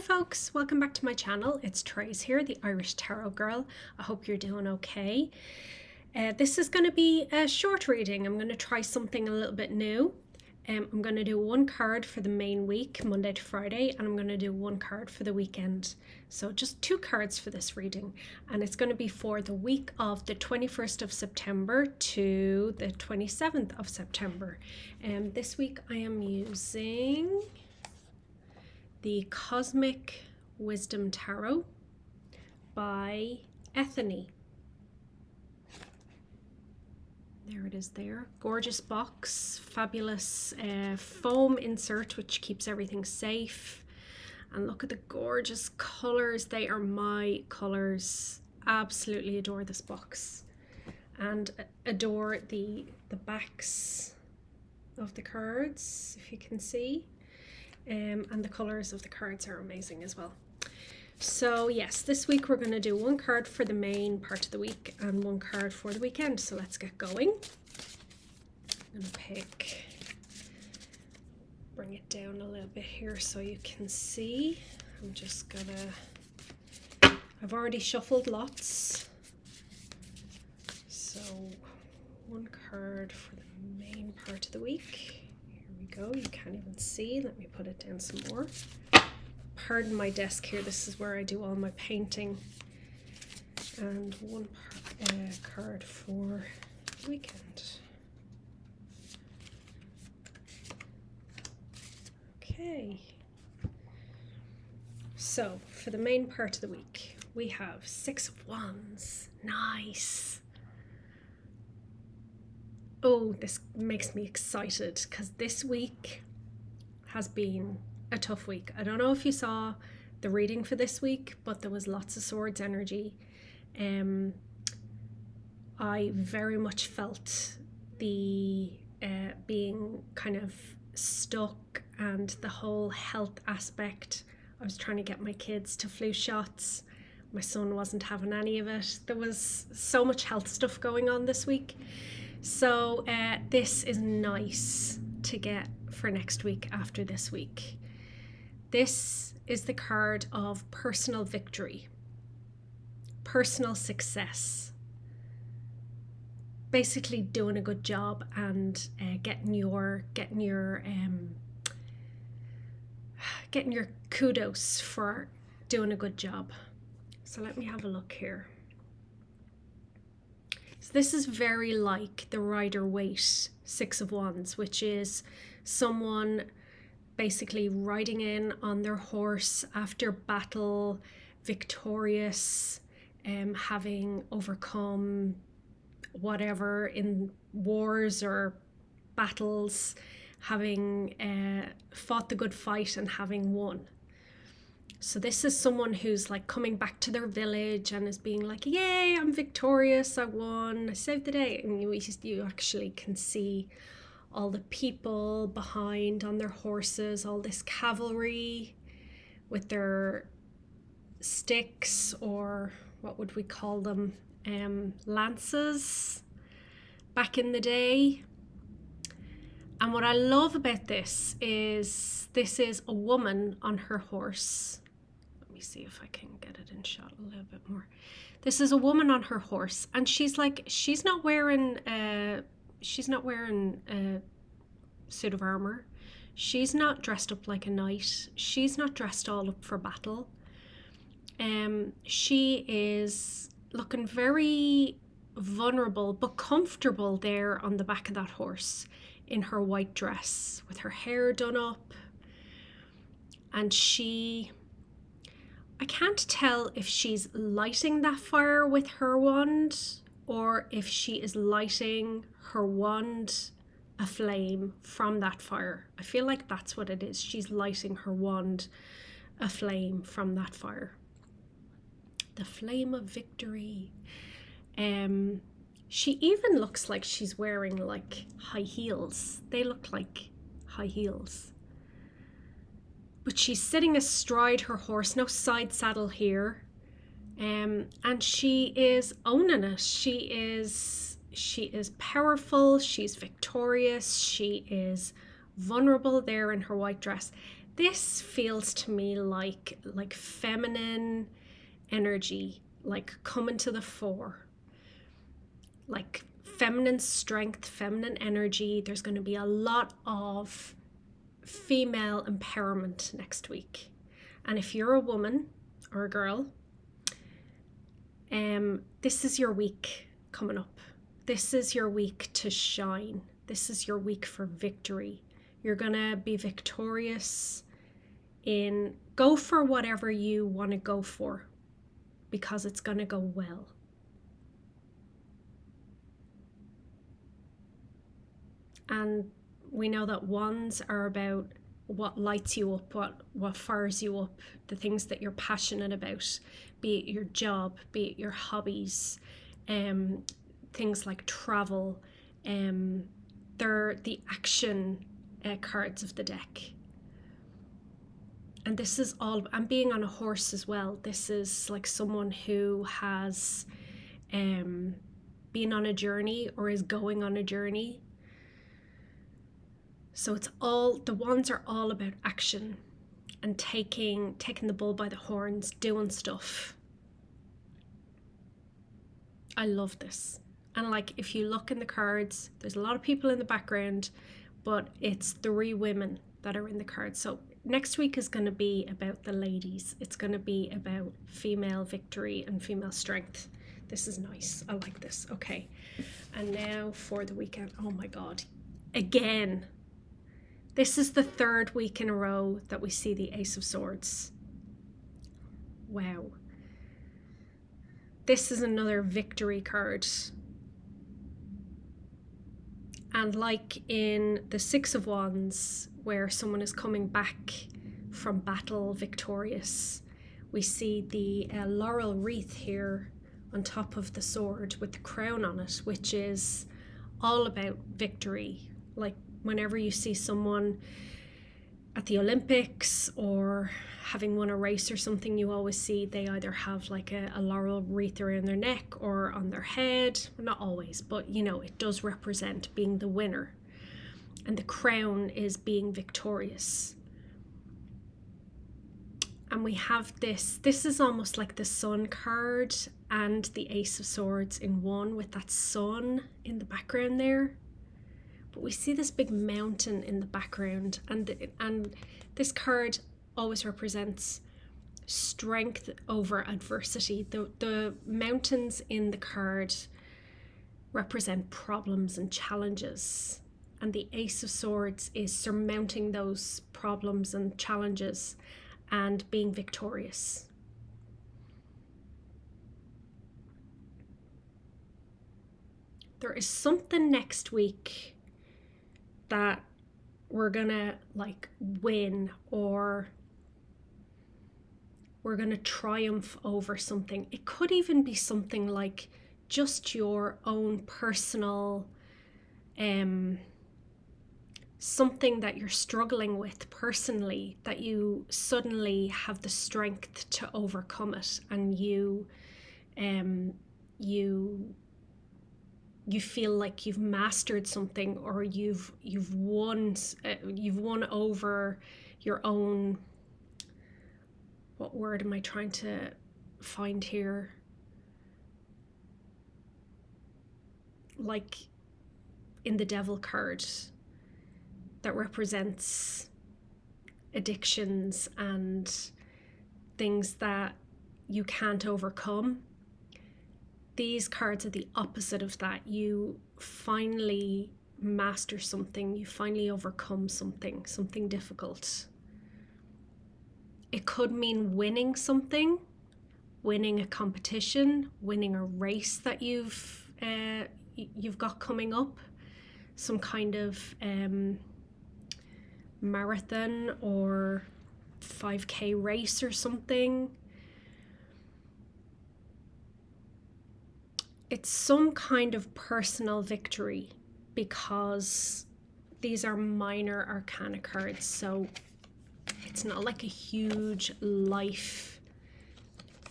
folks, welcome back to my channel. It's Trace here, the Irish Tarot Girl. I hope you're doing okay. This is going to be a short reading. I'm going to try something a little bit new. I'm going to do one card for the main week, Monday to Friday, and I'm going to do one card for the weekend. So just two cards for this reading, and it's going to be for the week of the 21st of September to the 27th of September. This week I am using the Cosmic Wisdom Tarot by Ethony. There it is there. Gorgeous box, fabulous foam insert which keeps everything safe. And look at the gorgeous colours. They are my colours. Absolutely adore this box. And adore the backs of the cards, if you can see. And the colours of the cards are amazing as well. So yes, this week we're going to do one card for the main part of the week and one card for the weekend. So let's get going. I'm going to bring it down a little bit here so you can see. I'm just gonna, I've already shuffled lots. So one card for the main part of the week. Go, you can't even see. Let me put it down some more. Pardon my desk here, this is where I do all my painting. And one card for the weekend. Okay, so for the main part of the week we have Six of Wands. Nice. Oh, this makes me excited because this week has been a tough week. I don't know if you saw the reading for this week, but there was lots of swords energy. I very much felt the being kind of stuck and the whole health aspect. I was trying to get my kids to flu shots. My son wasn't having any of it. There was so much health stuff going on this week. So this is nice to get for next week after this week. This is the card of personal victory, personal success. Basically doing a good job and getting your kudos for doing a good job. So let me have a look here. So this is very like the Rider-Waite Six of Wands, which is someone basically riding in on their horse after battle, victorious, having overcome whatever in wars or battles, having fought the good fight and having won. So this is someone who's like coming back to their village and is being like, yay, I'm victorious, I won, I saved the day. And you actually can see all the people behind on their horses, all this cavalry with their sticks, or what would we call them, lances back in the day. And what I love about this is a woman on her horse. See if I can get it in shot a little bit more. This is a woman on her horse, and she's not wearing a suit of armor. She's not dressed up like a knight. She's not dressed all up for battle. She is looking very vulnerable but comfortable there on the back of that horse in her white dress with her hair done up, and I can't tell if she's lighting that fire with her wand or if she is lighting her wand aflame from that fire. I feel like that's what it is. She's lighting her wand aflame from that fire. The flame of victory. She even looks like she's wearing like high heels. They look like high heels. But she's sitting astride her horse, no side saddle here, and she is owning it. She is powerful, she's victorious, she is vulnerable there in her white dress. this feels to me like feminine energy, like coming to the fore, like feminine strength, feminine energy. There's going to be a lot of female empowerment next week. And if you're a woman or a girl, this is your week coming up. This is your week to shine. This is your week for victory. You're going to be victorious in go for whatever you want to go for, because it's going to go well. And we know that wands are about what lights you up, what fires you up, the things that you're passionate about, be it your job, be it your hobbies, things like travel. They're the action cards of the deck. And this is all, and being on a horse as well. This is like someone who has been on a journey or is going on a journey. So it's all, the wands are all about action and taking the bull by the horns, doing stuff. I love this. And like, if you look in the cards, there's a lot of people in the background, but it's 3 women that are in the cards. So next week is going to be about the ladies. It's going to be about female victory and female strength. This is nice. I like this. Okay. And now for the weekend. Oh my God. Again. This is the 3rd week in a row that we see the Ace of Swords. Wow. This is another victory card. And like in the 6 of Wands, where someone is coming back from battle victorious, we see the laurel wreath here on top of the sword with the crown on it, which is all about victory. Like whenever you see someone at the Olympics or having won a race or something, you always see they either have like a laurel wreath around their neck or on their head. Not always, but you know, it does represent being the winner. And the crown is being victorious. And we have this is almost like the sun card and the Ace of Swords in one, with that sun in the background there. But we see this big mountain in the background, and this card always represents strength over adversity. The mountains in the card represent problems and challenges, and the Ace of Swords is surmounting those problems and challenges and being victorious. There is something next week that we're gonna like win, or we're gonna triumph over something. It could even be something like just your own personal something that you're struggling with personally, that you suddenly have the strength to overcome it, and you feel like you've mastered something, or you've won over your own, what word am I trying to find here? Like in the Devil card, that represents addictions and things that you can't overcome. These cards are the opposite of that. You finally master something, you finally overcome something difficult. It could mean winning something, winning a competition, winning a race that you've got coming up, some kind of marathon or 5K race or something. It's some kind of personal victory, because these are minor arcana cards, so it's not like a huge life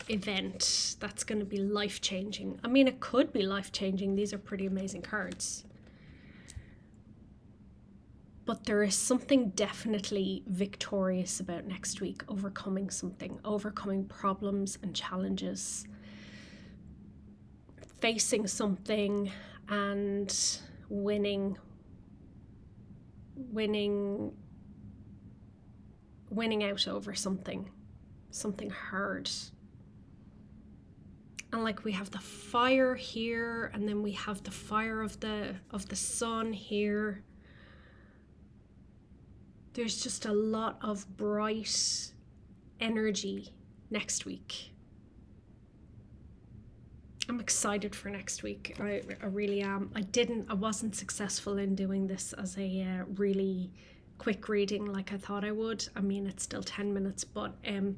event that's going to be life-changing. I mean, it could be life-changing. These are pretty amazing cards. But there is something definitely victorious about next week, overcoming something, overcoming problems and challenges, facing something and winning out over something hard. And like we have the fire here, and then we have the fire of the sun here. There's just a lot of bright energy next week. I'm excited for next week. I really am. I wasn't successful in doing this as a really quick reading like I thought I would. I mean, it's still 10 minutes, but I'm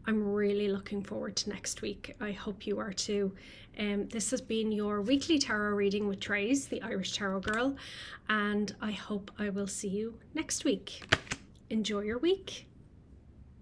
really looking forward to next week. I hope you are too. This has been your weekly tarot reading with Trace, the Irish Tarot Girl, and I hope I will see you next week. Enjoy your week.